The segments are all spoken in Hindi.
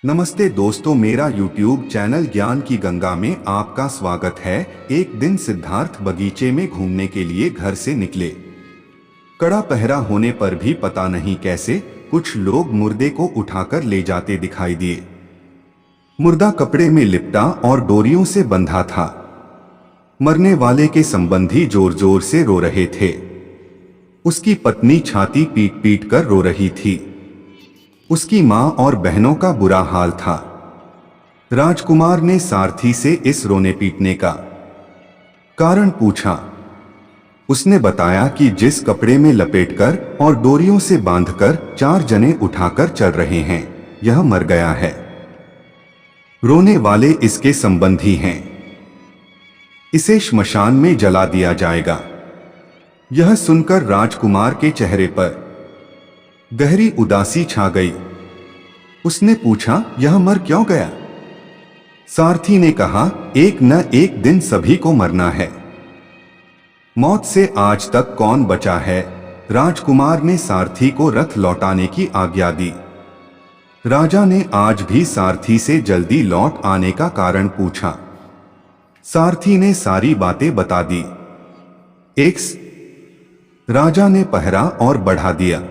नमस्ते दोस्तों, मेरा YouTube चैनल ज्ञान की गंगा में आपका स्वागत है। एक दिन सिद्धार्थ बगीचे में घूमने के लिए घर से निकले। कड़ा पहरा होने पर भी पता नहीं कैसे कुछ लोग मुर्दे को उठाकर ले जाते दिखाई दिए। मुर्दा कपड़े में लिपटा और डोरियों से बंधा था। मरने वाले के संबंधी जोर जोर से रो रहे थे। उसकी पत्नी छाती पीट पीट कर रो रही थी। उसकी मां और बहनों का बुरा हाल था। राजकुमार ने सारथी से इस रोने पीटने का कारण पूछा। उसने बताया कि जिस कपड़े में लपेटकर और डोरियों से बांधकर 4 जने उठाकर चल रहे हैं, यह मर गया है। रोने वाले इसके संबंधी हैं। इसे श्मशान में जला दिया जाएगा। यह सुनकर राजकुमार के चेहरे पर गहरी उदासी छा गई। उसने पूछा, यह मर क्यों गया? सारथी ने कहा, एक न एक दिन सभी को मरना है। मौत से आज तक कौन बचा है? राजकुमार ने सारथी को रथ लौटाने की आज्ञा दी। राजा ने आज भी सारथी से जल्दी लौट आने का कारण पूछा। सारथी ने सारी बातें बता दी। राजा ने पहरा और बढ़ा दिया।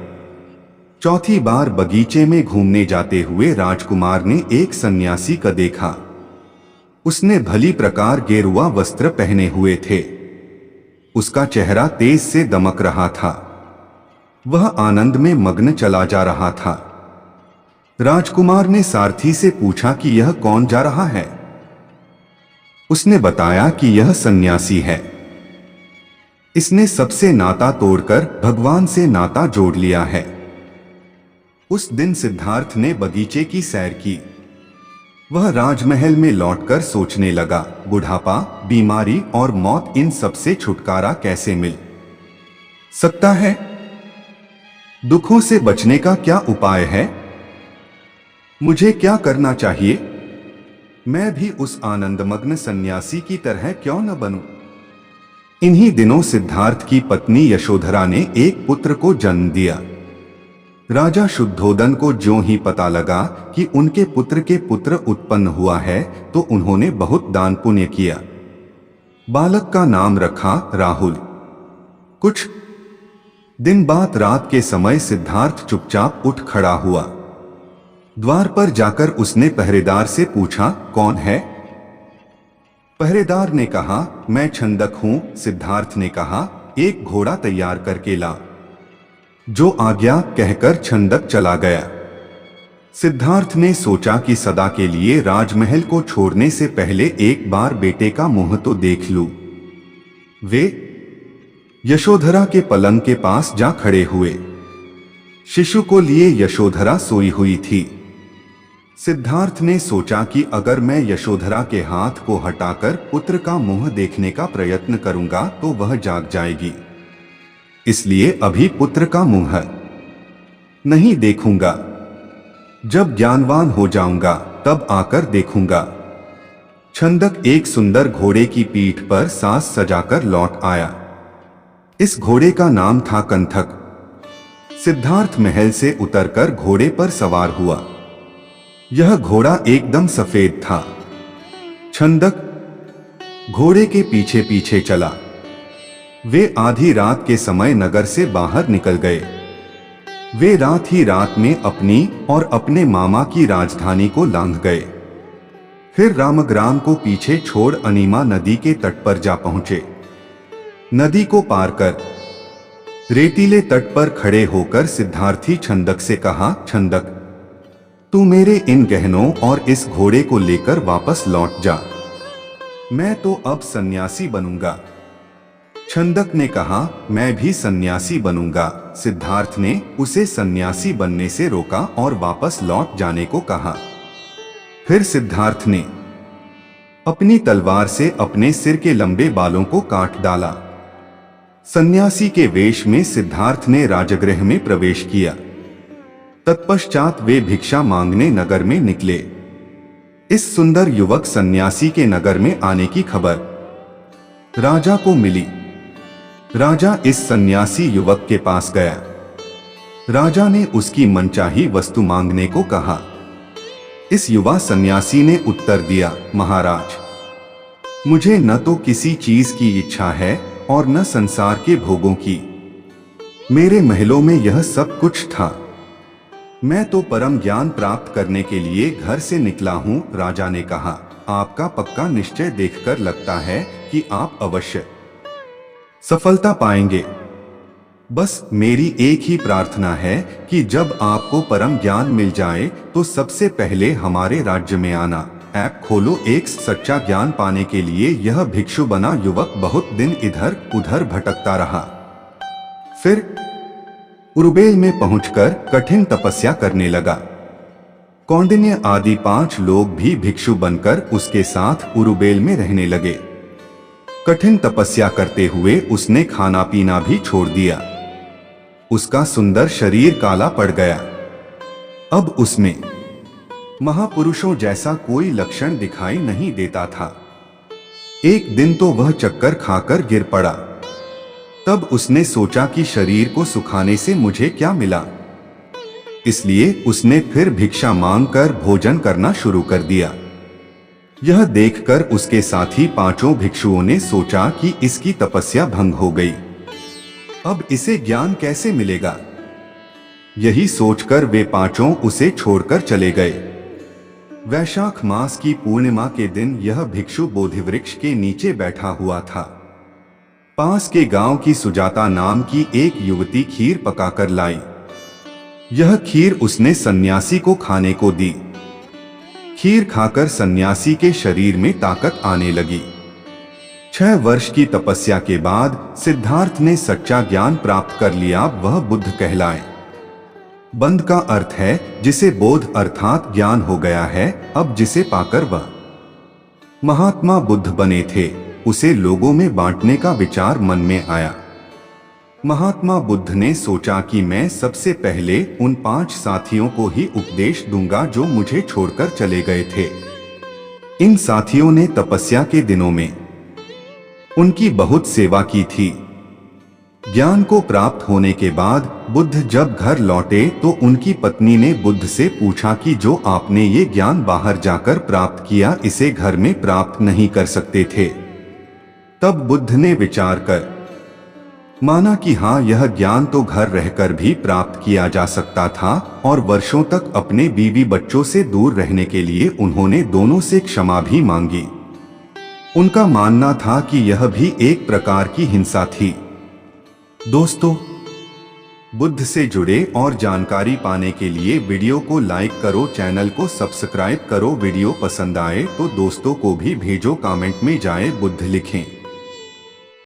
चौथी बार बगीचे में घूमने जाते हुए राजकुमार ने एक सन्यासी का देखा। उसने भली प्रकार गेरुआ वस्त्र पहने हुए थे। उसका चेहरा तेज से दमक रहा था। वह आनंद में मग्न चला जा रहा था। राजकुमार ने सारथी से पूछा कि यह कौन जा रहा है? उसने बताया कि यह सन्यासी है। इसने सबसे नाता तोड़कर भगवान से नाता जोड़ लिया है। उस दिन सिद्धार्थ ने बगीचे की सैर की। वह राजमहल में लौटकर सोचने लगा, बुढ़ापा, बीमारी और मौत, इन सब से छुटकारा कैसे मिल सकता है? दुखों से बचने का क्या उपाय है? मुझे क्या करना चाहिए? मैं भी उस आनंदमग्न सन्यासी की तरह क्यों न बनूं? इन्हीं दिनों सिद्धार्थ की पत्नी यशोधरा ने एक पुत्र को जन्म दिया। राजा शुद्धोदन को ज्यों ही पता लगा कि उनके पुत्र के पुत्र उत्पन्न हुआ है, तो उन्होंने बहुत दान पुण्य किया। बालक का नाम रखा राहुल। कुछ दिन बाद रात के समय सिद्धार्थ चुपचाप उठ खड़ा हुआ। द्वार पर जाकर उसने पहरेदार से पूछा, कौन है? पहरेदार ने कहा, मैं छंदक हूं। सिद्धार्थ ने कहा, एक घोड़ा तैयार करके ला। जो आज्ञा कहकर छंदक चला गया। सिद्धार्थ ने सोचा कि सदा के लिए राजमहल को छोड़ने से पहले एक बार बेटे का मुंह तो देख लूं। वे यशोधरा के पलंग के पास जा खड़े हुए। शिशु को लिए यशोधरा सोई हुई थी। सिद्धार्थ ने सोचा कि अगर मैं यशोधरा के हाथ को हटाकर पुत्र का मुंह देखने का प्रयत्न करूंगा तो वह जाग जाएगी। इसलिए अभी पुत्र का मुंह नहीं देखूंगा। जब ज्ञानवान हो जाऊंगा तब आकर देखूंगा। छंदक एक सुंदर घोड़े की पीठ पर साज सजाकर लौट आया। इस घोड़े का नाम था कंथक। सिद्धार्थ महल से उतरकर घोड़े पर सवार हुआ। यह घोड़ा एकदम सफेद था। छंदक घोड़े के पीछे पीछे चला। वे आधी रात के समय नगर से बाहर निकल गए। वे रात ही रात में अपनी और अपने मामा की राजधानी को लांघ गए। फिर रामग्राम को पीछे छोड़ अनीमा नदी के तट पर जा पहुंचे। नदी को पार कर रेतीले तट पर खड़े होकर सिद्धार्थी छंदक से कहा, छंदक, तू मेरे इन गहनों और इस घोड़े को लेकर वापस लौट जा। मैं तो अब सन्यासी बनूंगा। छंदक ने कहा, मैं भी सन्यासी बनूंगा। सिद्धार्थ ने उसे सन्यासी बनने से रोका और वापस लौट जाने को कहा। फिर सिद्धार्थ ने अपनी तलवार से अपने सिर के लंबे बालों को काट डाला। सन्यासी के वेश में सिद्धार्थ ने राजगृह में प्रवेश किया। तत्पश्चात वे भिक्षा मांगने नगर में निकले। इस सुंदर युवक सन्यासी के नगर में आने की खबर राजा को मिली। राजा इस सन्यासी युवक के पास गया। राजा ने उसकी मनचाही वस्तु मांगने को कहा। इस युवा सन्यासी ने उत्तर दिया, महाराज, मुझे न तो किसी चीज की इच्छा है और न संसार के भोगों की। मेरे महलों में यह सब कुछ था। मैं तो परम ज्ञान प्राप्त करने के लिए घर से निकला हूँ। राजा ने कहा, आपका पक्का निश्चय देखकर लगता है कि आप अवश्य सफलता पाएंगे। बस मेरी एक ही प्रार्थना है कि जब आपको परम ज्ञान मिल जाए तो सबसे पहले हमारे राज्य में आना। ऐप खोलो। एक सच्चा ज्ञान पाने के लिए यह भिक्षु बना युवक बहुत दिन इधर उधर भटकता रहा। फिर उरुबेल में पहुंचकर कठिन तपस्या करने लगा। कौंडिन्य आदि 5 लोग भी भिक्षु बनकर उसके साथ उरुबेल में रहने लगे। कठिन तपस्या करते हुए उसने खाना पीना भी छोड़ दिया। उसका सुंदर शरीर काला पड़ गया। अब उसमें महापुरुषों जैसा कोई लक्षण दिखाई नहीं देता था। एक दिन तो वह चक्कर खाकर गिर पड़ा। तब उसने सोचा कि शरीर को सुखाने से मुझे क्या मिला, इसलिए उसने फिर भिक्षा मांगकर भोजन करना शुरू कर दिया। यह देखकर उसके साथी 5 भिक्षुओं ने सोचा कि इसकी तपस्या भंग हो गई, अब इसे ज्ञान कैसे मिलेगा। यही सोचकर वे 5 उसे छोड़कर चले गए। वैशाख मास की पूर्णिमा के दिन यह भिक्षु बोधिवृक्ष के नीचे बैठा हुआ था। पास के गांव की सुजाता नाम की एक युवती खीर पकाकर लाई। यह खीर उसने सन्यासी को खाने को दी। खीर खाकर सन्यासी के शरीर में ताकत आने लगी। 6 वर्ष की तपस्या के बाद सिद्धार्थ ने सच्चा ज्ञान प्राप्त कर लिया। वह बुद्ध कहलाए। बंध का अर्थ है जिसे बोध अर्थात ज्ञान हो गया है। अब जिसे पाकर वह महात्मा बुद्ध बने थे, उसे लोगों में बांटने का विचार मन में आया। महात्मा बुद्ध ने सोचा कि मैं सबसे पहले उन 5 साथियों को ही उपदेश दूंगा जो मुझे छोड़कर चले गए थे। इन साथियों ने तपस्या के दिनों में उनकी बहुत सेवा की थी। ज्ञान को प्राप्त होने के बाद बुद्ध जब घर लौटे तो उनकी पत्नी ने बुद्ध से पूछा कि जो आपने ये ज्ञान बाहर जाकर प्राप्त किया, इसे घर में प्राप्त नहीं कर सकते थे। तब बुद्ध ने विचार कर माना कि हाँ, यह ज्ञान तो घर रहकर भी प्राप्त किया जा सकता था, और वर्षों तक अपने बीवी बच्चों से दूर रहने के लिए उन्होंने दोनों से क्षमा भी मांगी। उनका मानना था कि यह भी एक प्रकार की हिंसा थी। दोस्तों, बुद्ध से जुड़े और जानकारी पाने के लिए वीडियो को लाइक करो, चैनल को सब्सक्राइब करो। वीडियो पसंद आए तो दोस्तों को भी भेजो। कमेंट में जाए बुद्ध लिखें।